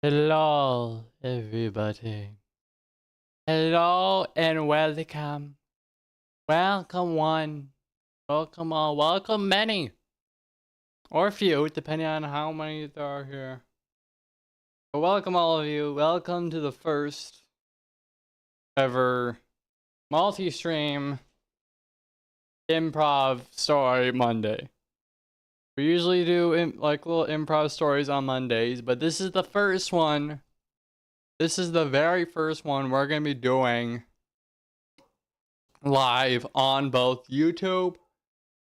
Hello, everybody. Hello and welcome. Welcome one. Welcome all. Welcome many. Or few, depending on how many there are here. But welcome all of you. Welcome to the first ever multi-stream improv story Monday. We usually do like little improv stories on Mondays, but this is the first one. This is the very first one we're going to be doing live on both YouTube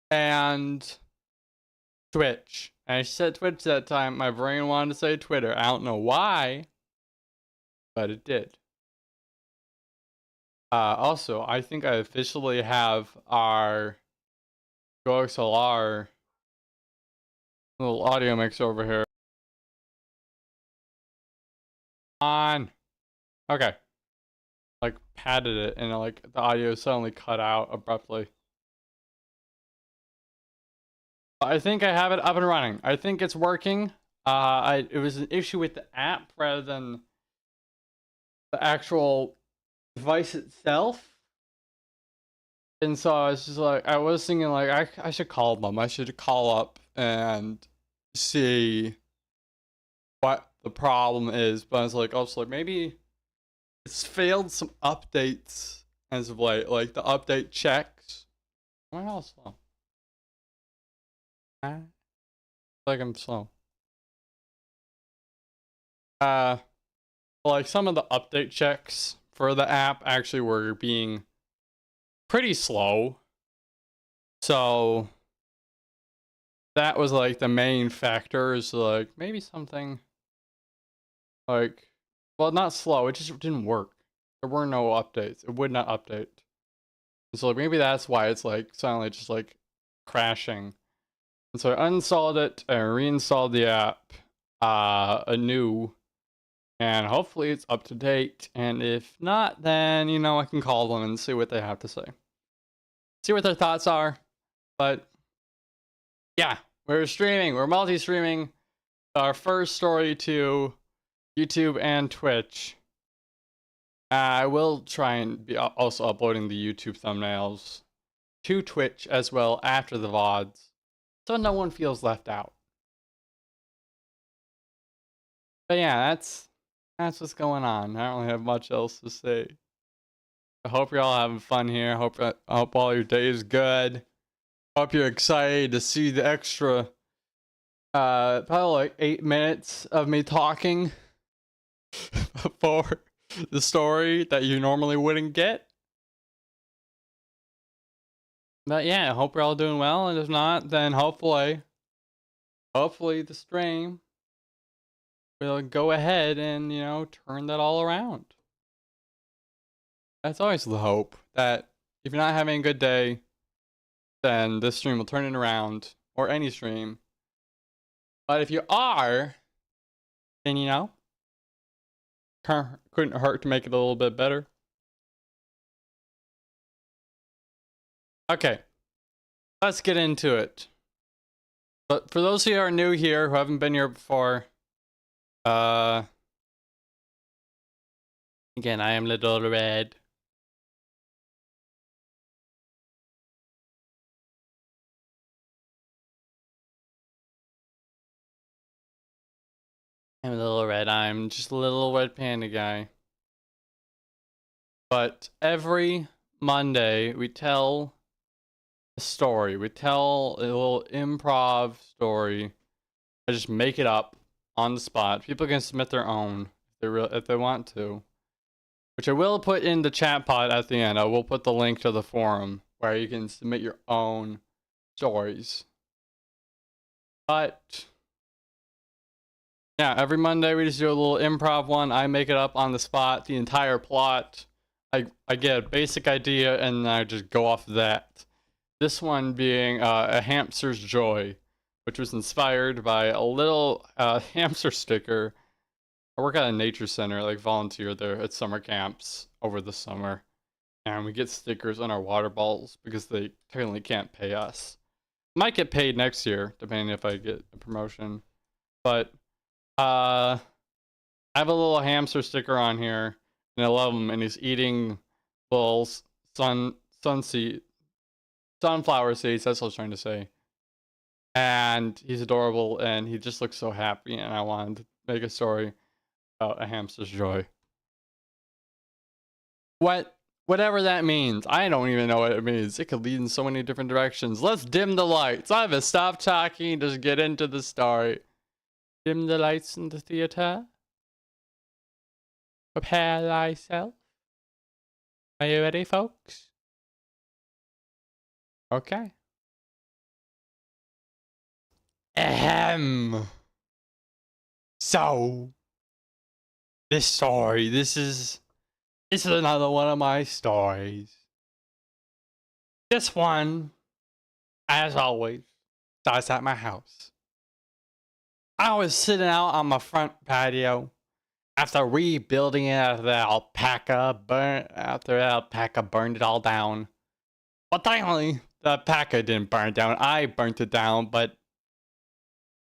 and Twitch. And I said Twitch that time. My brain wanted to say Twitter. I don't know why, but it did. Also, I think I officially have our XLR little audio mix over here on. Okay. Like patted it and like the audio suddenly cut out abruptly. I think I have it up and running. I think it's working. It was an issue with the app rather than the actual device itself. And so I was just like, I was thinking like, I should call them. I should call up and see what the problem is. But I was like, also like maybe it's failed some updates as of late. Like the update checks. What else? Like I'm slow. Like some of the update checks for the app actually were being pretty slow. So that was like the main factor, is like maybe something like, well, not slow, it just didn't work. There were no updates. It would not update. And so maybe that's why it's like suddenly just like crashing. And so I uninstalled it and reinstalled the app. anew, and hopefully it's up to date. And if not, then I can call them and see what they have to say, see what their thoughts are. But yeah, we're streaming, we're multi-streaming our first story to YouTube and Twitch. I will try and be also uploading the YouTube thumbnails to Twitch as well after the VODs, so no one feels left out. But yeah, that's what's going on. I don't really have much else to say. I hope you're all having fun here. I hope all your day is good. Hope you're excited to see the extra probably like 8 minutes of me talking for the story that you normally wouldn't get. But yeah, I hope you're all doing well, and if not, then hopefully the stream will go ahead and, turn that all around. That's always the hope, that if you're not having a good day, then this stream will turn it around, or any stream. But if you are, then couldn't hurt to make it a little bit better. Okay, let's get into it. But for those who are new here, who haven't been here before, again, I am Little Red. I'm Little Red. I'm just a little red panda guy. But every Monday, we tell a story. We tell a little improv story. I just make it up on the spot. People can submit their own if they want to, which I will put in the chat pod at the end. I will put the link to the forum where you can submit your own stories. But yeah, every Monday we just do a little improv one. I make it up on the spot, the entire plot. I get a basic idea and I just go off of that. This one being a hamster's joy, which was inspired by a little hamster sticker. I work at a nature center, like volunteer there at summer camps over the summer. And we get stickers on our water bottles because they technically can't pay us. Might get paid next year, depending if I get a promotion. But I have a little hamster sticker on here, and I love him, and he's eating little sunflower seeds, that's what I was trying to say. And he's adorable, and he just looks so happy, and I wanted to make a story about a hamster's joy. Whatever that means. I don't even know what it means. It could lead in so many different directions. Let's dim the lights. I have to stop talking, just get into the story. Dim the lights in the theater. Prepare thyself. Are you ready, folks? Okay. Ahem. So, this story, this is another one of my stories. This one, as always, starts at my house. I was sitting out on my front patio after rebuilding it after the alpaca burned it all down. But thankfully, the alpaca didn't burn down. I burnt it down, but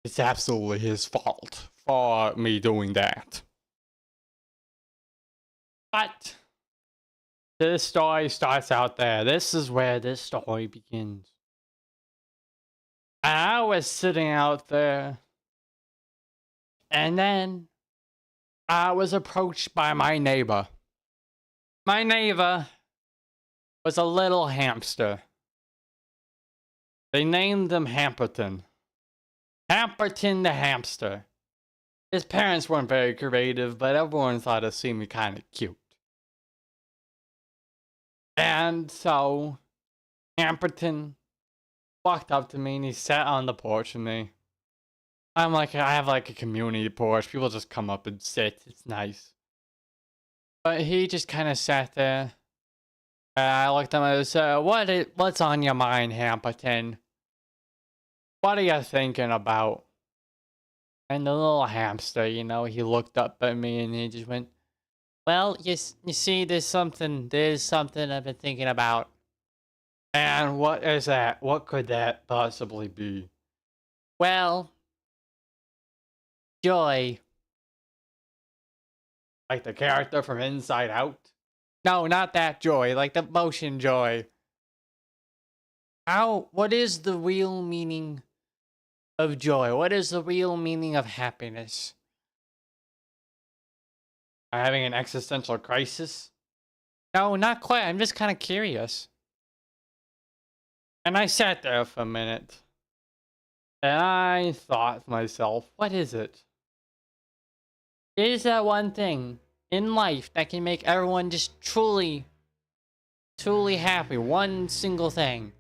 it's absolutely his fault for me doing that. But this story starts out there. This is where this story begins. And I was sitting out there, and then I was approached by my neighbor. My neighbor was a little hamster. They named him Hamperton. Hamperton the hamster. His parents weren't very creative, but everyone thought it seemed kind of cute. And so, Hamperton walked up to me and he sat on the porch with me. I have like a community porch. People just come up and sit. It's nice. But he just kind of sat there. And I looked at him and said, what's on your mind, Hamperton? What are you thinking about? And the little hamster, he looked up at me and he just went, "Well, you see, there's something I've been thinking about." And what is that? What could that possibly be? Well, joy. Like the character from Inside Out? No, not that joy, like the motion joy. What is the real meaning of joy? What is the real meaning of happiness? I'm having an existential crisis? No, not quite. I'm just kind of curious. And I sat there for a minute. And I thought to myself, what is it? Is that one thing in life that can make everyone just truly, truly happy? One single thing.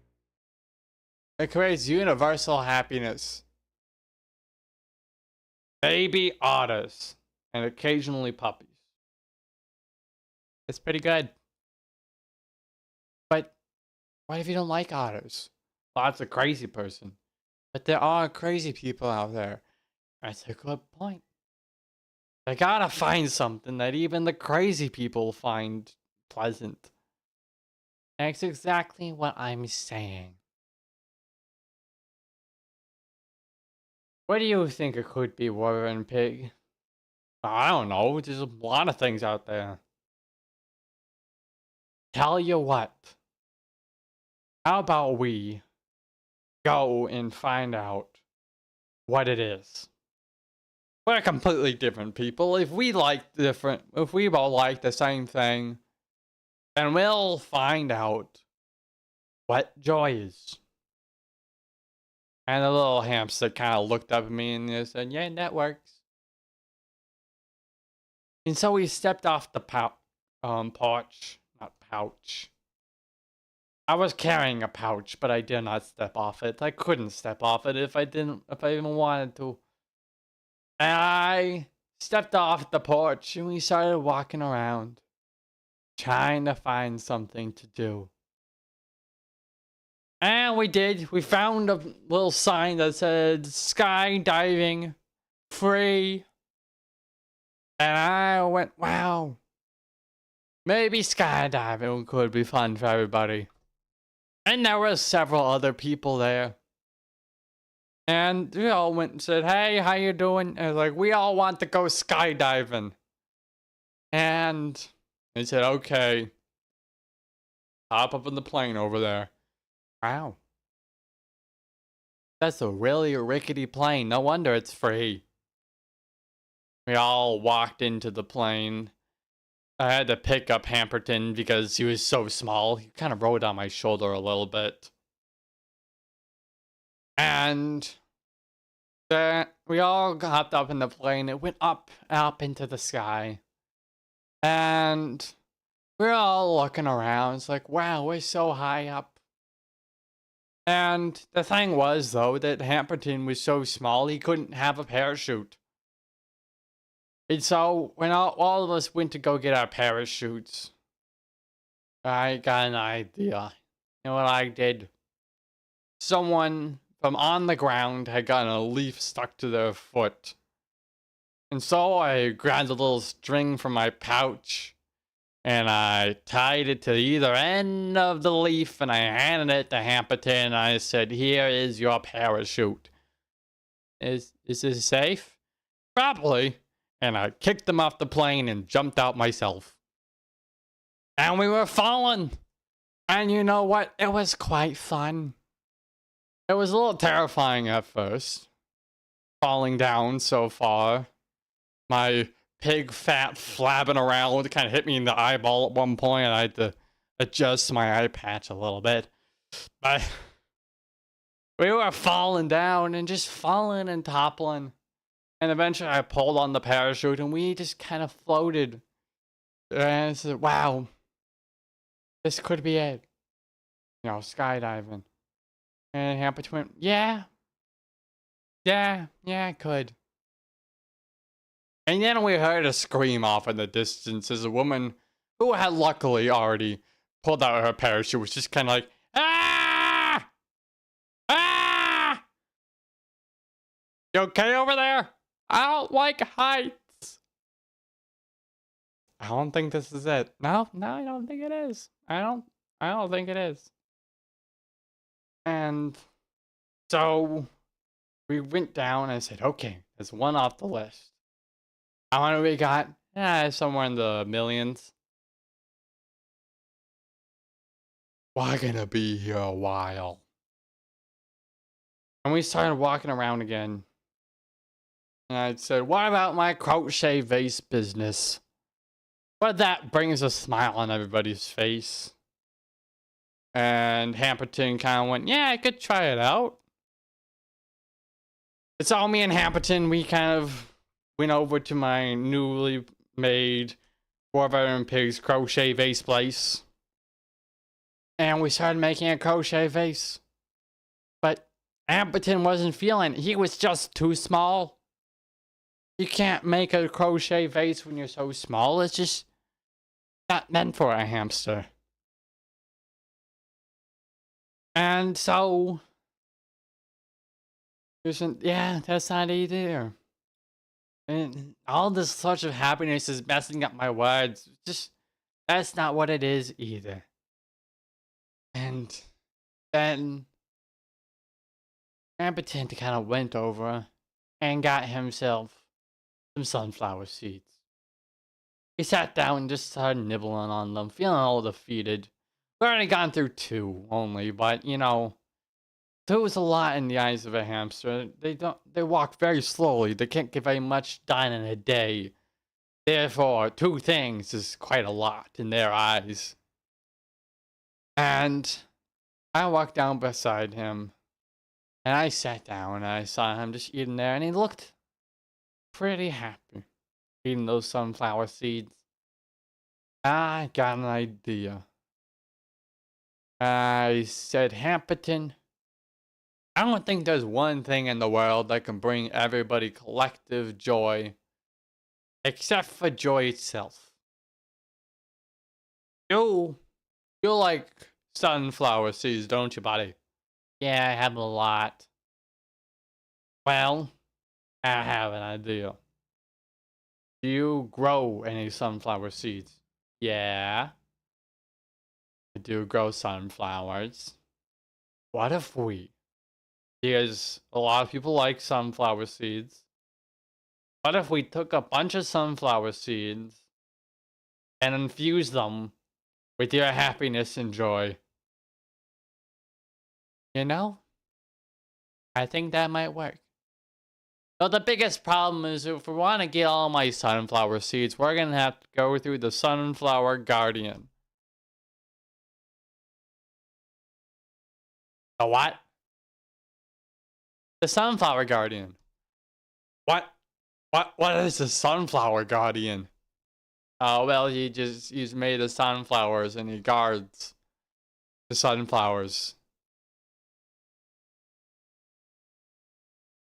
It creates universal happiness. Baby otters. And occasionally puppies. It's pretty good. But what if you don't like otters? Well, that's a crazy person. But there are crazy people out there. That's a good point. I gotta find something that even the crazy people find pleasant. That's exactly what I'm saying. What do you think it could be, Warren Pig? I don't know. There's a lot of things out there. Tell you what. How about we go and find out what it is? We're completely different people. If we all like the same thing, then we'll find out what joy is. And the little hamster kind of looked up at me and said, "Yeah, that works." And so we stepped off the porch, not pouch. I was carrying a pouch, but I did not step off it. I couldn't step off it if I even wanted to. And I stepped off the porch and we started walking around, trying to find something to do. And we did. We found a little sign that said skydiving free. And I went, wow. Maybe skydiving could be fun for everybody. And there were several other people there. And we all went and said, "Hey, how you doing?" And like, "We all want to go skydiving." And they said, "Okay. Hop up in the plane over there." Wow. That's a really rickety plane. No wonder it's free. We all walked into the plane. I had to pick up Hamperton because he was so small. He kind of rode on my shoulder a little bit. And we all hopped up in the plane. It went up into the sky. And we're all looking around. It's like, wow, we're so high up. And the thing was, though, that Hamperton was so small, he couldn't have a parachute. And so when all of us went to go get our parachutes, I got an idea. You know what I did? Someone from on the ground had gotten a leaf stuck to their foot. And so I grabbed a little string from my pouch and I tied it to either end of the leaf and I handed it to Hamperton and I said, "Here is your parachute. Is this safe?" "Probably." And I kicked him off the plane and jumped out myself. And we were falling. And you know what? It was quite fun. It was a little terrifying at first. Falling down so far. My pig fat flapping around kind of hit me in the eyeball at one point. And I had to adjust my eye patch a little bit. But we were falling down and just falling and toppling. And eventually I pulled on the parachute and we just kind of floated. And I said, wow, this could be it. You know, skydiving. And Hamperton went, yeah, it could. And then we heard a scream off in the distance as a woman who had luckily already pulled out her parachute was just kind of like, "Ah! Ah! You okay over there?" I don't like heights. I don't think this is it. No, I don't think it is. I don't think it is. And so we went down and I said, okay, there's one off the list. How many we got? Somewhere in the millions. We're gonna be here a while. And we started walking around again. And I said, what about my crochet vase business? But that brings a smile on everybody's face. And Hamperton kind of went, yeah, I could try it out. It's all me and Hamperton. We kind of went over to my newly made Warveteran Pigs crochet vase place. And we started making a crochet vase. But Hamperton wasn't feeling it. He was just too small. You can't make a crochet vase when you're so small. It's just not meant for a hamster. And so, yeah, that's not either. And all this sort of happiness is messing up my words. Just, that's not what it is either. And then Ampetent kind of went over and got himself some sunflower seeds. He sat down and just started nibbling on them, feeling all defeated. We've already gone through 2 only, but you know, 2 is a lot in the eyes of a hamster. They walk very slowly. They can't get very much done in a day. Therefore, 2 things is quite a lot in their eyes. And I walked down beside him, and I sat down, and I saw him just eating there, and he looked pretty happy eating those sunflower seeds. I got an idea. I said, Hamperton, I don't think there's one thing in the world that can bring everybody collective joy, except for joy itself. You like sunflower seeds, don't you, buddy? Yeah, I have a lot. Well, I have an idea. Do you grow any sunflower seeds? Yeah. I do grow sunflowers. What if we? Because a lot of people like sunflower seeds. What if we took a bunch of sunflower seeds and infused them with your happiness and joy? You know? I think that might work. But the biggest problem is if we want to get all my sunflower seeds, we're going to have to go through the Sunflower Guardian. The what? The Sunflower Guardian. What is the Sunflower Guardian? Oh, well, he's made of sunflowers and he guards the sunflowers.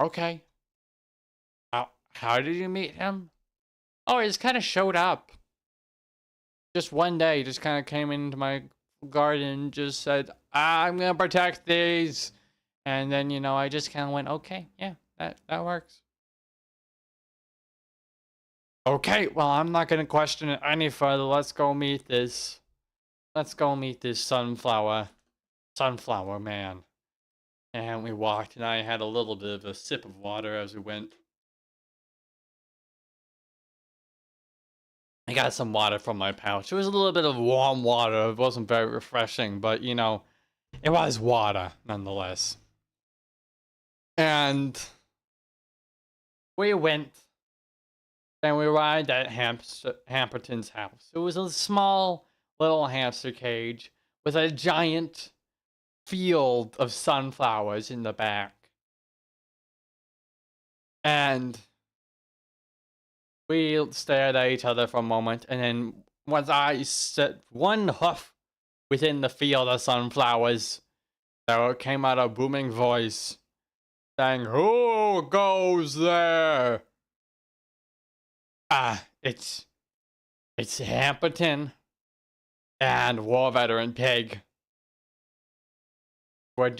Okay. How did you meet him? Oh, he just kind of showed up. Just one day, just kind of came into my garden, just said, I'm gonna protect these. And then, you know, I just kind of went, okay, yeah, that works. Okay, well, I'm not gonna question it any further. Let's go meet this sunflower man. And we walked, and I had a little bit of a sip of water as we went. I got some water from my pouch. It was a little bit of warm water. It wasn't very refreshing, but, you know, it was water, nonetheless. And we went, and we arrived at Hamperton's house. It was a small little hamster cage with a giant field of sunflowers in the back. And we stared at each other for a moment, and then once I set one hoof within the field of sunflowers, there came out a booming voice saying, "Who goes there?" It's Hamperton and War Veteran Pig. We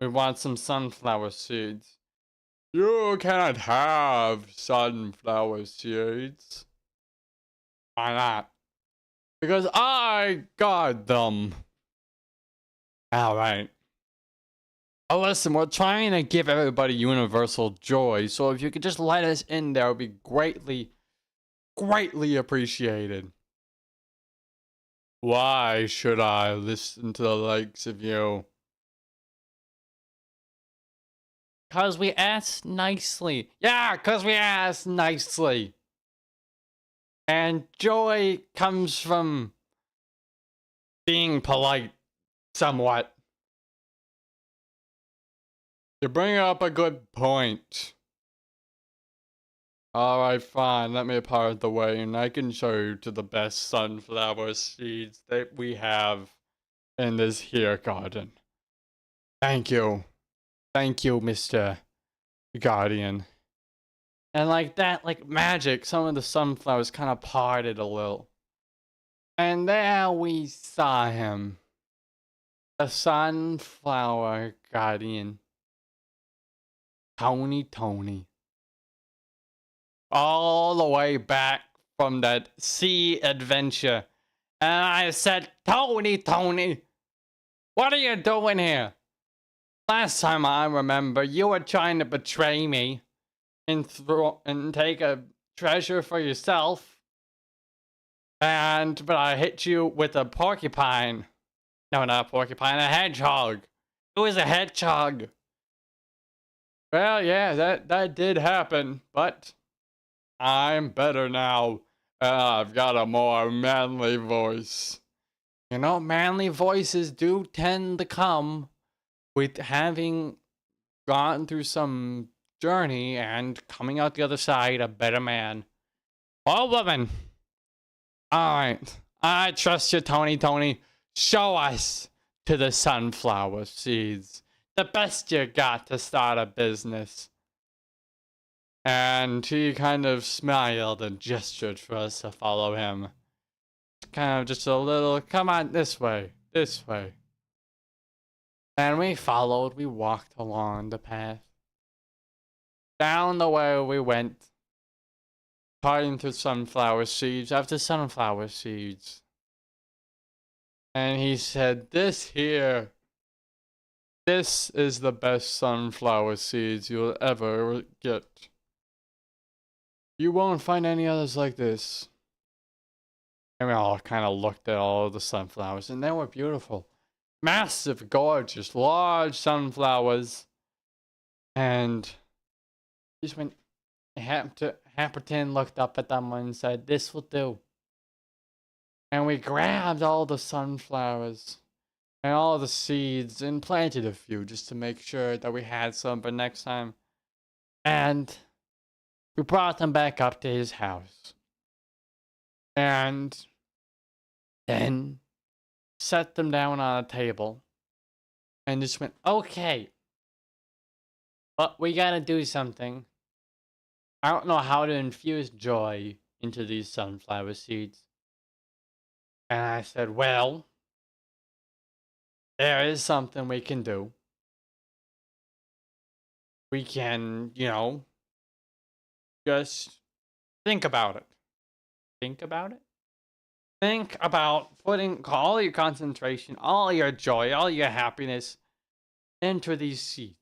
want some sunflower seeds. You cannot have sunflower seeds. Why not? Because I got them. Alright. Oh, listen, we're trying to give everybody universal joy, so if you could just let us in there, it would be greatly appreciated. Why should I listen to the likes of you? Cause we asked nicely. Yeah, cause we asked nicely. And joy comes from being polite, somewhat. You bring up a good point. Alright, fine, let me part the way and I can show you to the best sunflower seeds that we have in this here garden. Thank you. Thank you, Mr. Guardian. And like that, like magic, some of the sunflowers kind of parted a little. And there we saw him. The sunflower guardian. Tony. All the way back from that sea adventure. And I said, Tony, what are you doing here? Last time I remember, you were trying to betray me and take a treasure for yourself. But I hit you with a porcupine. No, not a porcupine, a hedgehog. It was a hedgehog. Well, yeah, that did happen, but I'm better now. I've got a more manly voice. You know, manly voices do tend to come with having gone through some journey and coming out the other side a better man. Or woman. Alright, I trust you, Tony. Show us to the sunflower seeds. The best you got to start a business. And he kind of smiled and gestured for us to follow him. Kind of just a little, come on, this way. And we followed, we walked along the path. Down the way we went. Parting through sunflower seeds after sunflower seeds. And he said, this is the best sunflower seeds you'll ever get. You won't find any others like this. And we all kind of looked at all of the sunflowers, and they were beautiful. Massive, gorgeous, large sunflowers. And just when Hamperton looked up at them and said, this will do. And we grabbed all the sunflowers and all the seeds and planted a few just to make sure that we had some for next time. And we brought them back up to his house. And then set them down on a table. And just went, okay. But we gotta do something. I don't know how to infuse joy into these sunflower seeds. And I said, well, there is something we can do. We can, just think about it. Think about putting all your concentration, all your joy, all your happiness into these seeds.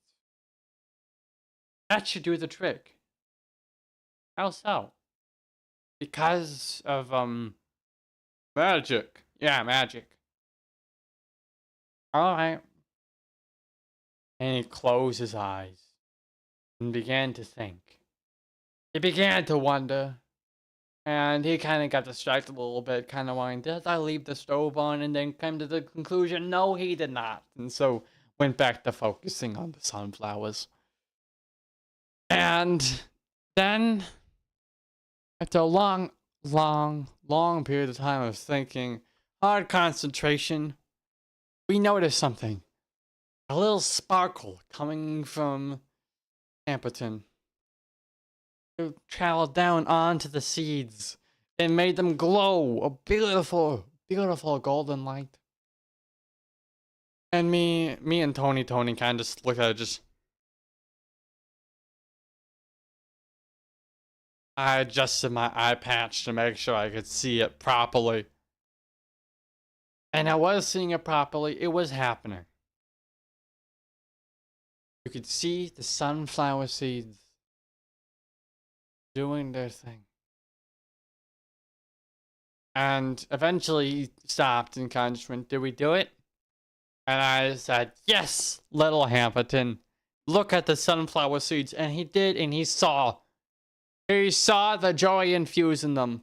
That should do the trick. How so? Because of, magic. Yeah, magic. Alright. And he closed his eyes and began to think. He began to wonder. And he kind of got distracted a little bit, kind of wanting, did I leave the stove on? And then came to the conclusion, no, he did not. And so went back to focusing on the sunflowers. And then, after a long period of time of thinking, hard concentration, we noticed something. A little sparkle coming from Amperton. It traveled down onto the seeds and made them glow a beautiful golden light. And me and Tony kind of just looked at it, just I adjusted my eye patch to make sure I could see it properly. And I was seeing it properly. It was happening. You could see the sunflower seeds doing their thing. And eventually he stopped and kind of just went, "Did we do it?" And I said, "Yes, little Hamilton. Look at the sunflower seeds." And he did, and he saw. He saw the joy infused in them.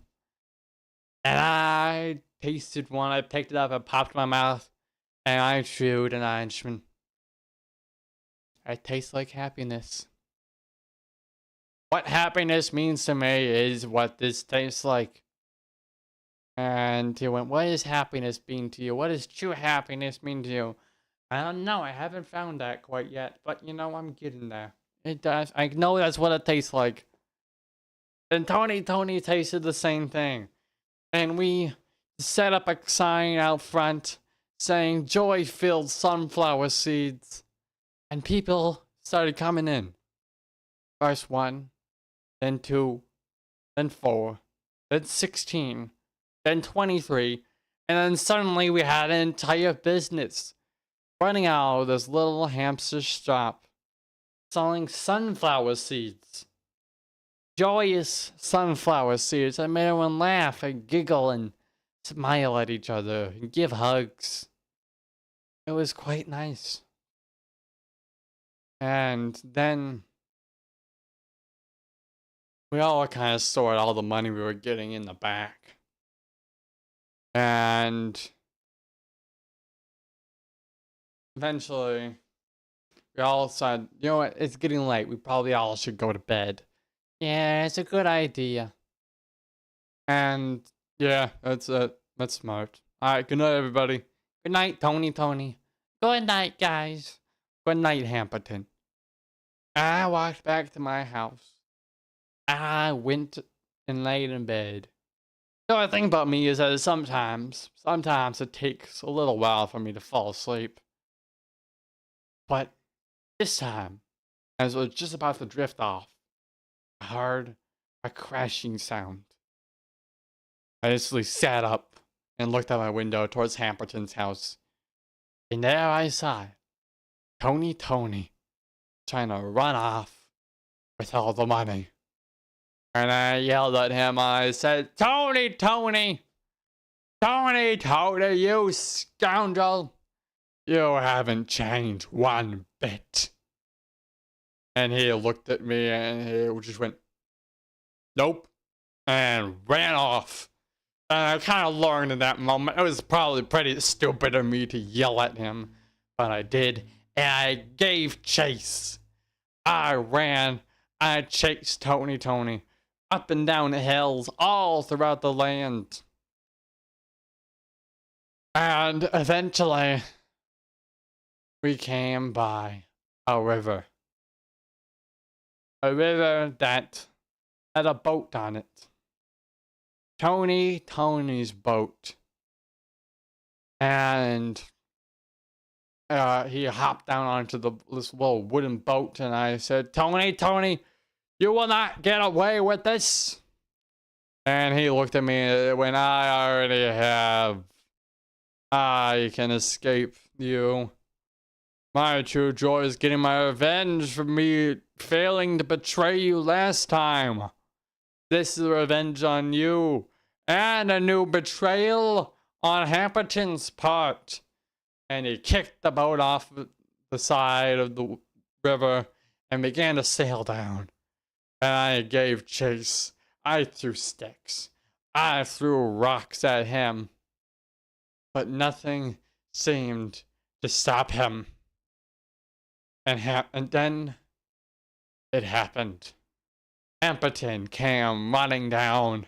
And I tasted one. I picked it up and popped in my mouth. And I chewed, and I just went, "It tastes like happiness. What happiness means to me is what this tastes like." And he went, "What does happiness mean to you? What does true happiness mean to you?" I don't know. I haven't found that quite yet. But, you know, I'm getting there. It does. I know that's what it tastes like. And Tony tasted the same thing. And we set up a sign out front saying "Joy-filled sunflower seeds." And people started coming in. First 1, then 2, then 4, then 16, then 23, and then suddenly we had an entire business running out of this little hamster shop selling sunflower seeds. Joyous sunflower seeds that made everyone laugh and giggle and smile at each other and give hugs. It was quite nice. And then we all kind of stored all the money we were getting in the back. And eventually, we all said, "You know what, it's getting late. We probably all should go to bed." "Yeah, it's a good idea." And yeah, that's it. That's smart. Alright, good night, everybody. Good night, Tony. Good night, guys. Good night, Hamilton. I walked back to my house. I went and laid in bed. The only thing about me is that sometimes it takes a little while for me to fall asleep. But this time, as I was just about to drift off, I heard a crashing sound. I instantly sat up and looked out my window towards Hamilton's house. And there I saw Tony trying to run off with all the money. And I yelled at him. I said, Tony, you scoundrel. You haven't changed one bit." And he looked at me and he just went, "Nope," and ran off. And I kind of learned in that moment, it was probably pretty stupid of me to yell at him, but I did. And I gave chase. I ran. I chased Tony up and down the hills all throughout the land. And eventually, we came by a river. A river that had a boat on it. Tony's boat. And he hopped down onto this little wooden boat, and I said, Tony, you will not get away with this." And he looked at me and went, "I already have. I can escape you. My true joy is getting my revenge for me failing to betray you last time. This is revenge on you, and a new betrayal on Hamilton's part." And he kicked the boat off the side of the river and began to sail down. And I gave chase. I threw sticks. I threw rocks at him. But nothing seemed to stop him. And then it happened. Hamilton came running down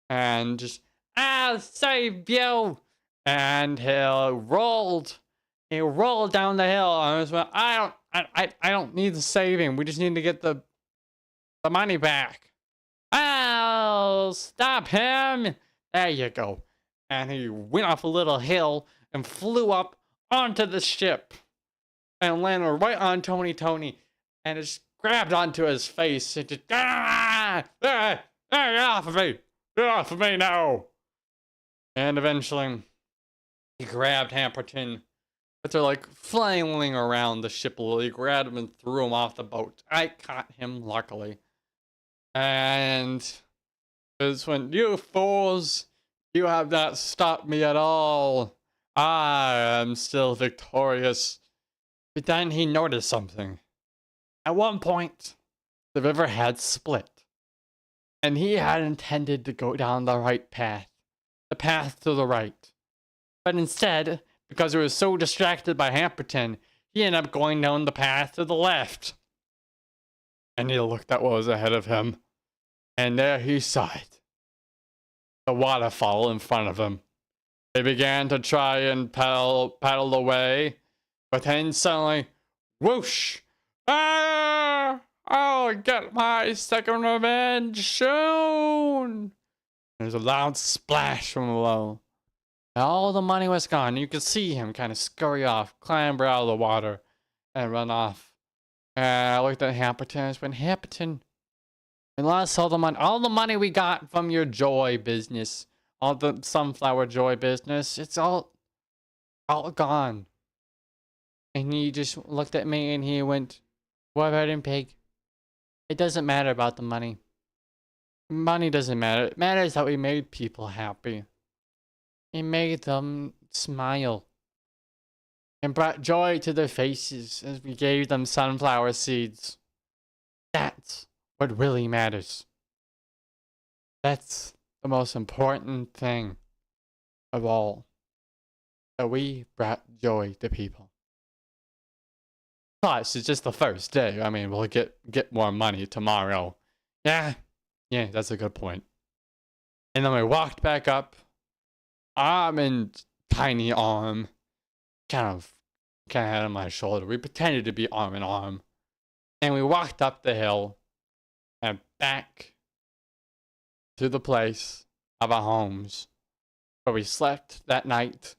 and just, "I'll save you." And he rolled down the hill. And I was like, I don't need the saving. We just need to get the money back. "I'll stop him." There you go. And he went off a little hill and flew up onto the ship and landed right on Tony and just grabbed onto his face and just, Get off of me! Get off of me now! And eventually, he grabbed Hamperton. But they're like flailing around the ship a little. He grabbed him and threw him off the boat. I caught him, luckily. And it's when, you fools, you have not stopped me at all. I am still victorious. But then he noticed something. At one point, the river had split. And he had intended to go down the right path. The path to the right. But instead, because he was so distracted by Hamperton, he ended up going down the path to the left. And he looked at what was ahead of him. And there he saw it. The waterfall in front of him. He began to try and paddle away. But then suddenly, whoosh! Ah! I'll get my second revenge soon! There's a loud splash from below. All the money was gone. You could see him kind of scurry off, clamber out of the water, and run off. And I looked at Hamperton and went, Hamperton, we lost all the money we got from your joy business, all the sunflower joy business. It's all gone. And he just looked at me and he went, what about him, pig? It doesn't matter about the money. Money doesn't matter. It matters that we made people happy. It made them smile. And brought joy to their faces as we gave them sunflower seeds. That's what really matters. That's the most important thing of all. That we brought joy to people. Plus, it's just the first day. I mean, we'll get more money tomorrow. Yeah, that's a good point. And then we walked back up. Arm and tiny arm. Kind of had on my shoulder. We pretended to be arm in arm. And we walked up the hill. And back to the place of our homes. Where we slept that night.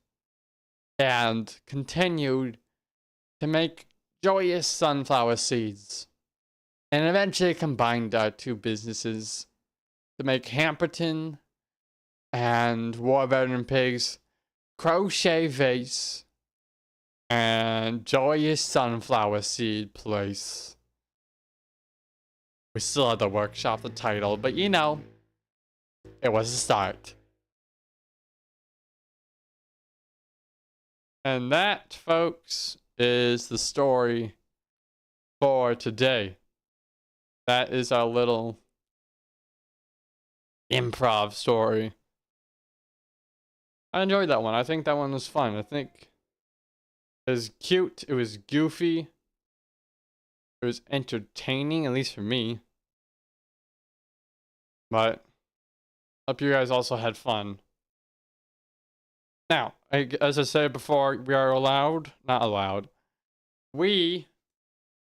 And continued to make joyous sunflower seeds. And eventually combined our two businesses to make Hamperton and War Veteran Pig's crochet vase and joyous sunflower seed place. We still had to workshop the title, but you know, it was a start. And that, folks, is the story for today. That is our little improv story. I enjoyed that one. I think that one was fun. I think it was cute. It was goofy. It was entertaining, at least for me. But I hope you guys also had fun. Now, as I said before, we are not allowed. We,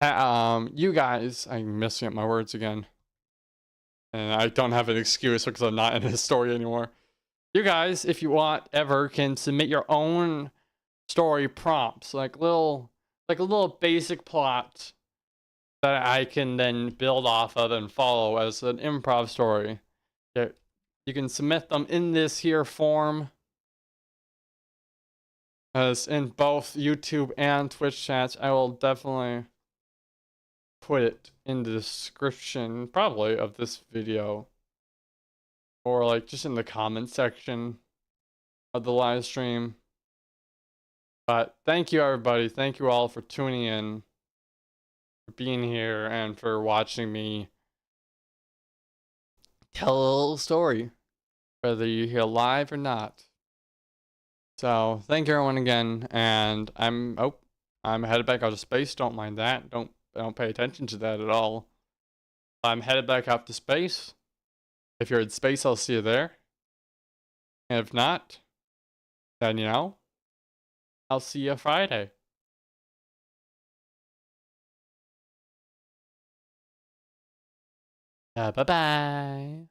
you guys, I'm messing up my words again. And I don't have an excuse because I'm not in this story anymore. You guys, if you want, ever can submit your own story prompts, like a little basic plot that I can then build off of and follow as an improv story. You can submit them in this here form. As in both YouTube and Twitch chats, I will definitely put it in the description, probably, of this video. Or like just in the comment section of the live stream. But thank you everybody. Thank you all for tuning in, for being here, and for watching me tell a little story. Whether you're here live or not. So thank you everyone again, and I'm headed back out of space. Don't mind that. Don't pay attention to that at all. I'm headed back up to space. If you're in space, I'll see you there. And if not, then you know, I'll see you Friday. Bye bye.